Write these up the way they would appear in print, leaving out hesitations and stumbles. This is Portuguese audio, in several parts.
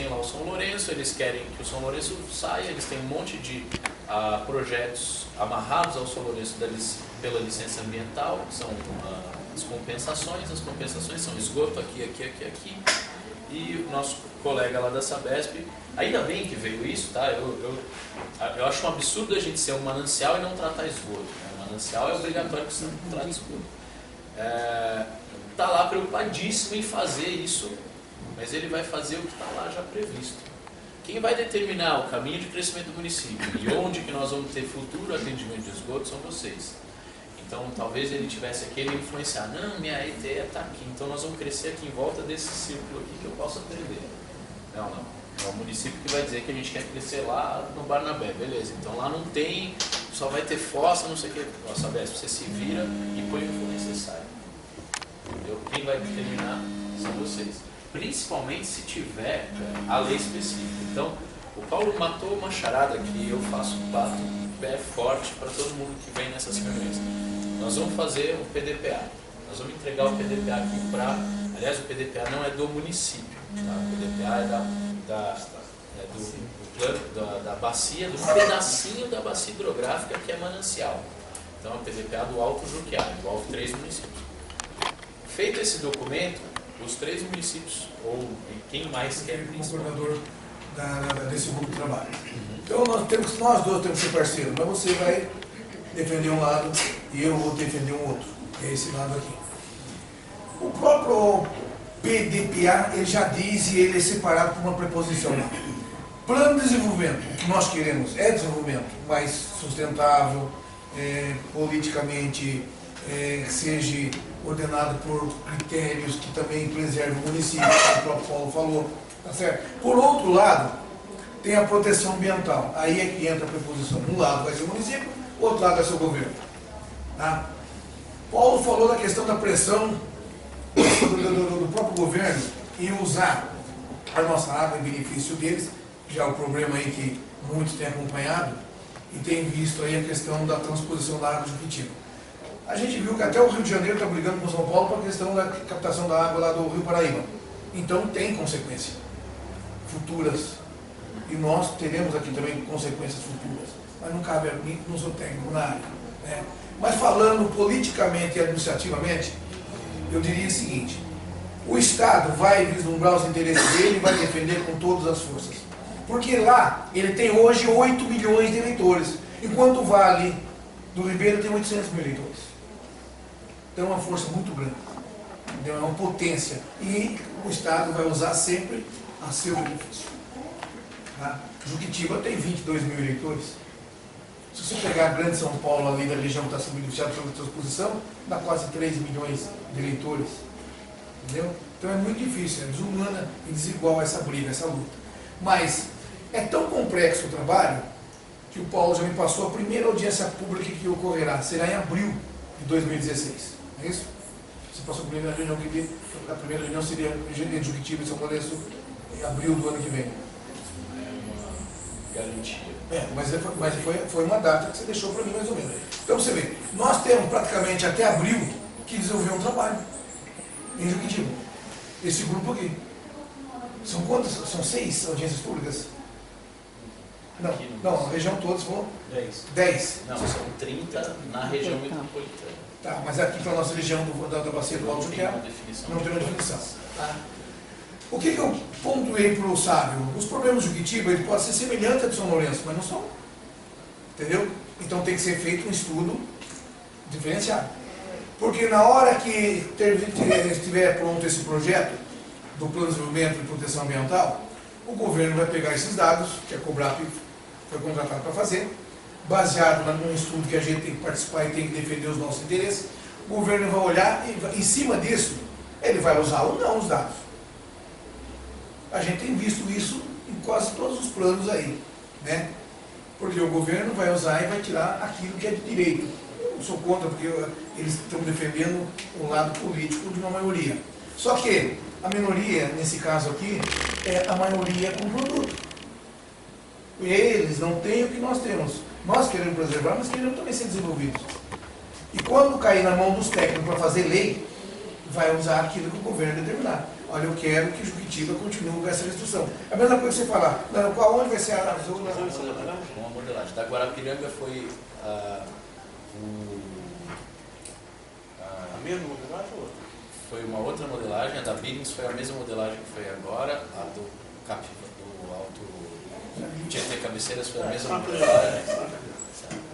lá o São Lourenço, eles querem que o São Lourenço saia, eles têm um monte de projetos amarrados ao São Lourenço pela licença ambiental, que são as compensações são esgoto aqui, e o nosso colega lá da Sabesp, ainda bem que veio isso, tá? Eu acho um absurdo a gente ser um manancial e não tratar esgoto, né? O manancial é obrigatório que você não trate esgoto. Está lá preocupadíssimo em fazer isso, mas ele vai fazer o que está lá já previsto. Quem vai determinar o caminho de crescimento do município e onde que nós vamos ter futuro atendimento de esgoto são vocês. Então, talvez ele tivesse aqui, ele influenciar, não, minha ideia está aqui, então nós vamos crescer aqui em volta desse círculo aqui que eu posso aprender. Não. É o município que vai dizer que a gente quer crescer lá no Barnabé, beleza. Então lá não tem, só vai ter fossa, não sei o que. Nossa, Sabesp, você se vira e põe o que for necessário. Entendeu? Quem vai determinar são vocês. Principalmente se tiver a lei específica. Então, o Paulo matou uma charada que eu bato um pé forte para todo mundo que vem nessas reuniões. Nós vamos fazer o PDPA. Nós vamos entregar o PDPA aqui para... Aliás, o PDPA não é do município. Tá? O PDPA é da bacia, do pedacinho da bacia hidrográfica que é manancial. Então, é o PDPA do Alto Juquiá, envolve 3 municípios. Feito esse documento, os 3 municípios, ou quem mais quer... O coordenador desse grupo de trabalho. Então, nós dois temos que ser parceiros, mas você vai defender um lado e eu vou defender um outro. É esse lado aqui. O próprio PDPA, ele já diz e ele é separado por uma preposição. Plano de desenvolvimento, o que nós queremos é desenvolvimento mais sustentável, politicamente, que seja ordenado por critérios que também preservem o município, como o próprio Paulo falou. Tá certo? Por outro lado, tem a proteção ambiental. Aí é que entra a preposição. Um lado vai ser o município, o outro lado vai ser o governo. Tá? Paulo falou da questão da pressão do próprio governo em usar a nossa água em benefício deles, já é um problema aí que muitos têm acompanhado e têm visto aí a questão da transposição da água de Juquitiba. A gente viu que até o Rio de Janeiro está brigando com São Paulo para a questão da captação da água lá do Rio Paraíba. Então tem consequências futuras. E nós teremos aqui também consequências futuras. Mas não cabe a mim, não sou técnico na área. Né? Mas falando politicamente e administrativamente, eu diria o seguinte: o Estado vai vislumbrar os interesses dele e vai defender com todas as forças. Porque lá ele tem hoje 8 milhões de eleitores, enquanto o Vale do Ribeiro tem 800 mil eleitores. Então é uma força muito grande, é uma potência. E o Estado vai usar sempre a seu benefício. Tá? Juquitiba tem 22 mil eleitores. Se você pegar a grande São Paulo ali da região que está sendo beneficiada pela transposição, dá quase 3 milhões de eleitores. Entendeu? Então é muito difícil, é desumana e desigual essa briga, essa luta. Mas é tão complexo o trabalho que o Paulo já me passou a primeira audiência pública que ocorrerá. Será em abril de 2016. É isso? Você passou a primeira reunião a primeira reunião seria em Juquitiba e São Lourenço em abril do ano que vem. Garantia. Mas foi uma data que você deixou para mim mais ou menos. Então você vê, nós temos praticamente até abril que desenvolver um trabalho em Juquitiba. Esse grupo aqui. São quantas? São 6 audiências públicas? Não, a região toda foram 10. Não, são 30 na região metropolitana. Tá, mas aqui para a nossa região da bacia do Alto Juquiá não tem uma definição. Tá? O que eu pontuei para o Sábio? Os problemas de Juquitiba ele pode ser semelhante a de São Lourenço, mas não são. Entendeu? Então tem que ser feito um estudo diferenciado. Porque na hora que estiver pronto esse projeto do Plano de Desenvolvimento e Proteção Ambiental, o governo vai pegar esses dados, que a Cobrap foi contratado para fazer, baseado num estudo que a gente tem que participar e tem que defender os nossos interesses. O governo vai olhar e, em cima disso, ele vai usar ou não os dados. A gente tem visto isso em quase todos os planos aí, né? Porque o governo vai usar e vai tirar aquilo que é de direito. Eu não sou contra, porque eles estão defendendo o lado político de uma maioria. Só que a minoria, nesse caso aqui, é a maioria com produto. Eles não têm o que nós temos. Nós queremos preservar, mas queremos também ser desenvolvidos. E quando cair na mão dos técnicos para fazer lei, vai usar aquilo que o governo determinar. olha, eu quero que Juquitiba continue com essa restrição. É a mesma coisa que você falar, não, qual onde vai ser a zona? Uma modelagem. Da Guarapiranga foi A mesma modelagem ou outra? foi uma outra modelagem, a da Billings foi a mesma modelagem que foi agora, a do Alto Tietê Cabeceiras foi a mesma modelagem.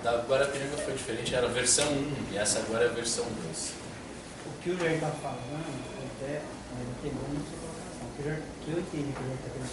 Da Guarapiranga foi diferente, era a versão 1 e essa agora é a versão 2. O que o Jair está falando, até pegou na sua colocação. O que eu entendi que o Jair está querendo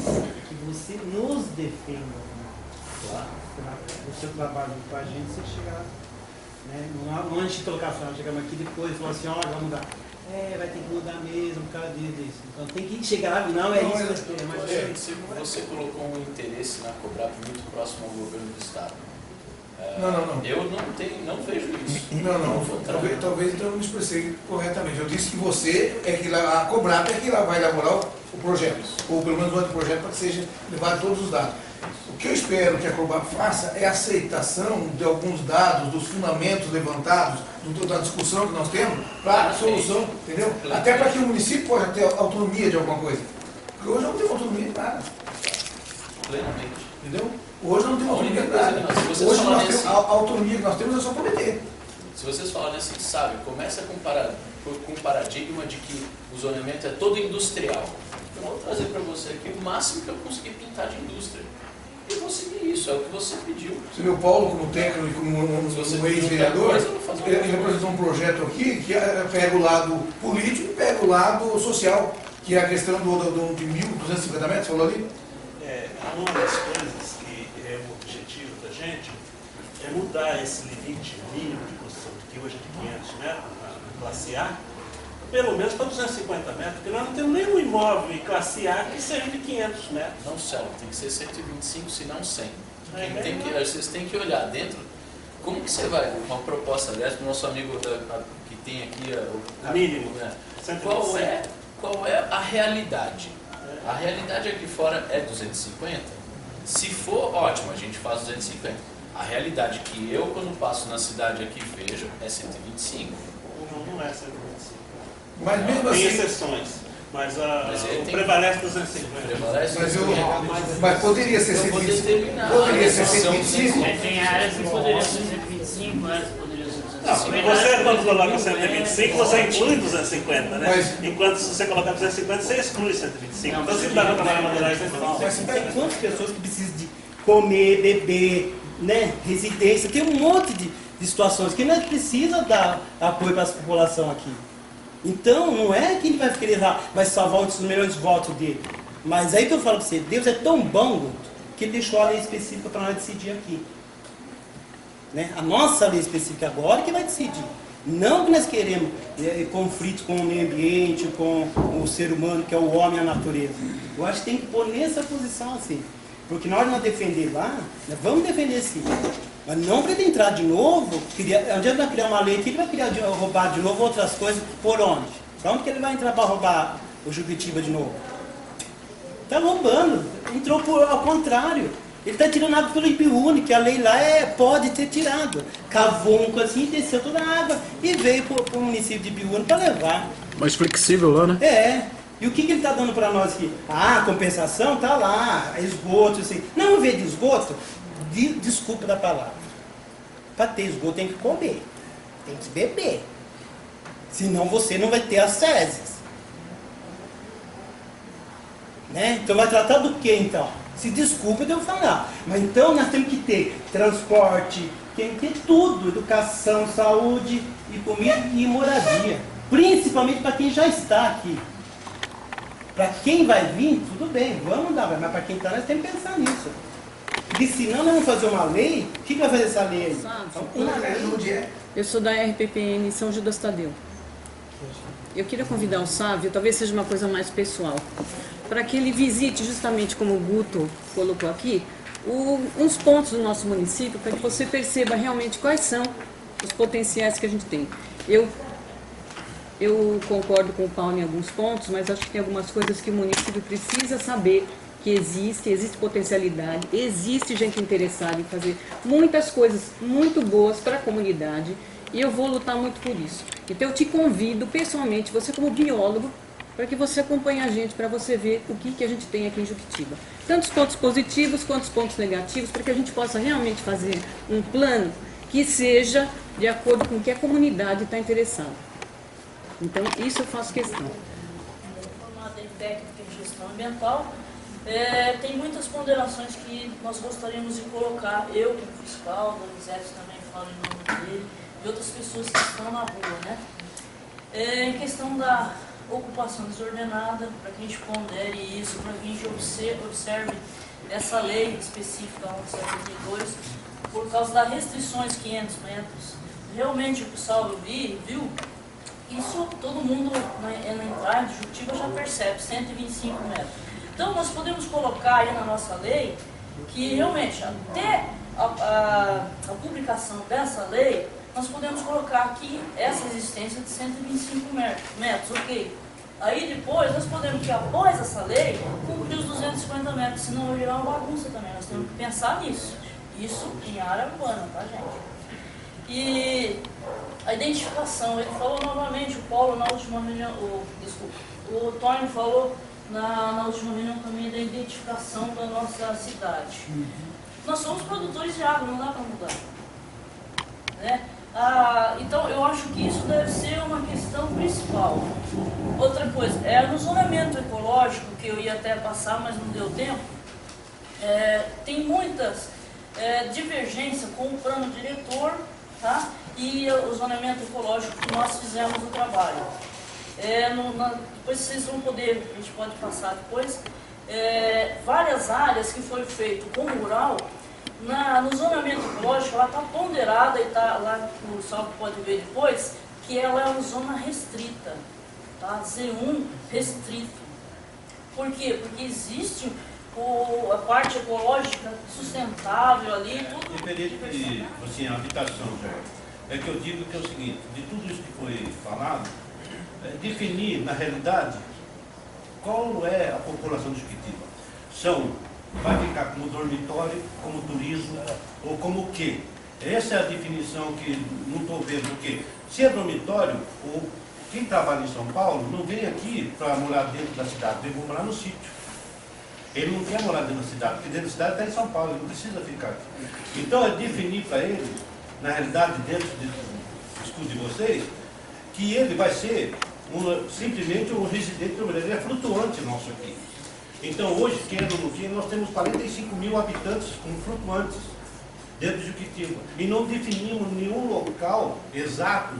falar é que você nos defenda, Claro. o seu trabalho com a gente, você chegar, né, não antes de colocação, chegamos aqui depois e falou assim, olha, vamos mudar. Vai ter que mudar mesmo por causa disso. Então tem que chegar lá, não, é isso. Se você colocou um interesse na Cobrap muito próximo ao governo do Estado. Não. Eu não vejo isso. Não. Talvez então eu não me expressei corretamente. Eu disse que você é que a Cobrap é que vai elaborar o projeto, ou pelo menos o anteprojeto, para que seja levado todos os dados. O que eu espero que a Cobrap faça é a aceitação de alguns dados, dos fundamentos levantados, da discussão que nós temos, para a solução, entendeu? Até para que o município possa ter autonomia de alguma coisa. Porque hoje não tem autonomia de nada. Plenamente. Entendeu? Hoje não tem autonomia de nada. Hoje a autonomia que nós temos é só prometer. Se vocês falarem assim, sabe, começa com um paradigma de que o zoneamento é todo industrial. Então eu vou trazer para você aqui o máximo que eu conseguir pintar de indústria. E eu vou seguir isso, é o que você pediu. Você vê o Paulo como técnico e como um ex-vereador, ele apresentou um projeto aqui que pega o lado político e pega o lado social, que é a questão de 1.250 metros, falou ali? Uma das coisas que é o objetivo da gente é mudar esse limite mínimo de construção, que hoje é de 500 metros, na classe A, pelo menos para 250 metros, porque nós não temos nenhum imóvel em classe A que seja de 500 metros. Não serve, tem que ser 125, se não 100. Vocês têm que olhar dentro, como que você vai, uma proposta, aliás, para o nosso amigo que tem aqui o mínimo, né? 125. Qual é a realidade? A realidade aqui fora é 250. Se for, ótimo, a gente faz 250. A realidade que eu, quando passo na cidade aqui, vejo é 125. Não é 125. Mas mesmo tem assim, exceções, mas prevalece 250. Prevalece mas poderia ser 125. Poderia ser 125. Tem áreas que poderiam ser 125, áreas que poderiam ser 250. Você, quando coloca 125, você inclui 250, né? Mas- Enquanto se você colocar 250, você exclui 125. Então, se dá para trabalhar na modelagem 125. Mas tem quantas pessoas que precisam de comer, beber, né, residência, tem um monte de situações que nós precisamos dar apoio para essa população aqui. Então, não é que ele vai querer vai salvar os melhores votos dele. Mas aí que eu falo para você, Deus é tão bom que ele deixou a lei específica para nós decidir aqui. Né? A nossa lei específica agora é que vai decidir. Não que nós queremos conflitos com o meio ambiente, com o ser humano, que é o homem e a natureza. Eu acho que tem que pôr nessa posição assim. Porque na hora de nós defender lá, nós vamos defender sim. Mas não para ele entrar de novo, onde ele vai criar uma lei aqui, ele vai roubar de novo outras coisas, por onde? Para onde que ele vai entrar para roubar o Juquitiba de novo? Está roubando, entrou ao contrário. Ele está tirando água pelo Ibiúna, que a lei lá pode ter tirado. Cavou um assim, desceu toda a água e veio para o município de Ibiúna para levar. Mais flexível lá, né? E o que ele está dando para nós aqui? A compensação está lá, esgoto, assim. Não, em vez de esgoto, desculpa da palavra. Para ter esgoto tem que comer, tem que beber. Senão você não vai ter as fezes. Né? Então vai tratar do que então? Se desculpa de eu falar. Mas então nós temos que ter transporte, tem que ter tudo, educação, saúde e comida e moradia. Principalmente para quem já está aqui. Para quem vai vir, tudo bem, vamos dar, mas para quem está, nós temos que pensar nisso. Porque senão nós vamos fazer uma lei, o que vai fazer essa lei aí? Eu sou da RPPN São Judas Tadeu. Eu queria convidar o Sávio, talvez seja uma coisa mais pessoal, para que ele visite, justamente como o Guto colocou aqui, uns pontos do nosso município, para que você perceba realmente quais são os potenciais que a gente tem. Eu concordo com o Paulo em alguns pontos, mas acho que tem algumas coisas que o município precisa saber que existe potencialidade, existe gente interessada em fazer muitas coisas muito boas para a comunidade e eu vou lutar muito por isso. Então eu te convido pessoalmente, você como biólogo, para que você acompanhe a gente, para você ver o que a gente tem aqui em Juquitiba. Tanto os pontos positivos quanto os pontos negativos, para que a gente possa realmente fazer um plano que seja de acordo com o que a comunidade está interessada. Então, isso eu faço questão. Formada em técnica em gestão ambiental, tem muitas ponderações que nós gostaríamos de colocar, eu como fiscal, Donizete também falo em nome dele, e outras pessoas que estão na rua, né? Em questão da ocupação desordenada, para que a gente pondere isso, para que a gente observe essa lei específica 1172, por causa das restrições 500 metros. Realmente o que o Saulo viu, isso todo mundo na entrada de Juquitiba já percebe, 125 metros. Então nós podemos colocar aí na nossa lei que realmente até a publicação dessa lei, nós podemos colocar aqui essa existência de 125 metros, ok? Aí depois nós podemos que após essa lei cumprir os 250 metros, senão vai virar uma bagunça também, nós temos que pensar nisso. Isso em área urbana, tá, gente? E a identificação, ele falou novamente, o Paulo na última reunião, o Tony falou na última reunião também da identificação da nossa cidade. Nós somos produtores de água, não dá para mudar. Né? Então eu acho que isso deve ser uma questão principal. Outra coisa, no zonamento ecológico, que eu ia até passar, mas não deu tempo, tem muitas divergência com o plano diretor, tá? E o zonamento ecológico que nós fizemos no trabalho. Depois vocês vão poder, a gente pode passar depois, várias áreas que foi feito com rural, no zonamento ecológico ela está ponderada e está lá, o Salvo pode ver depois, que ela é uma zona restrita, tá? Z1 restrito. Por quê? Porque existe a parte ecológica sustentável ali, tudo. Diferente de assim, a habitação, é que eu digo que é o seguinte, de tudo isso que foi falado, definir na realidade qual é a população de Juquitiba. Vai ficar como dormitório, como turismo ou como o quê? Essa é a definição que não estou vendo, porque se é dormitório, ou quem trabalha em São Paulo não vem aqui para morar dentro da cidade, vem morar no sítio. Ele não quer morar dentro da cidade, porque dentro da cidade está em São Paulo, ele não precisa ficar aqui. Então é definir para ele, na realidade, dentro do estudo de vocês, que ele vai ser simplesmente um residente, ele é flutuante nosso aqui. Então hoje, querendo ou não querendo, nós temos 45 mil habitantes como flutuantes dentro de Juquitiba. E não definimos nenhum local exato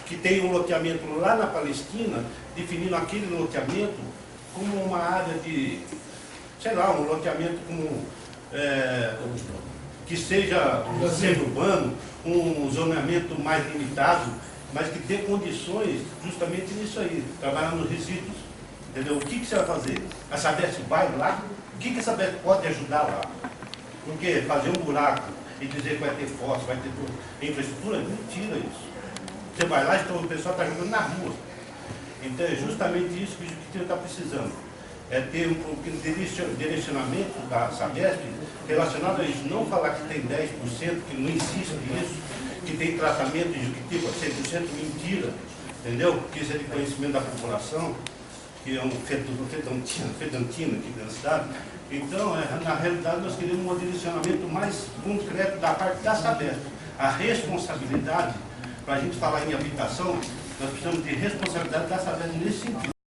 que tem um loteamento lá na Palestina, definindo aquele loteamento como uma área de, sei lá, um loteamento como, que seja um centro urbano, um zonamento mais limitado, mas que dê condições justamente nisso aí, trabalhar nos resíduos. Entendeu? O que você vai fazer? A Sabesp vai lá? O que a Sabesp pode ajudar lá? Porque fazer um buraco e dizer que vai ter fósforo, vai ter infraestrutura, mentira isso. Você vai lá e o pessoal está jogando na rua. Então é justamente isso que o Juquitiba está precisando. É ter um direcionamento da Sabesp relacionado a isso. Não falar que tem 10%, que não existe isso, que tem tratamento em Juquitiba, 100% mentira. Entendeu? Porque isso é de conhecimento da população, que é um fedantina aqui na cidade. Então, na realidade, nós queremos um direcionamento mais concreto da parte da Sabesp. A responsabilidade, para a gente falar em habitação, nós precisamos de responsabilidade da Sabesp nesse sentido.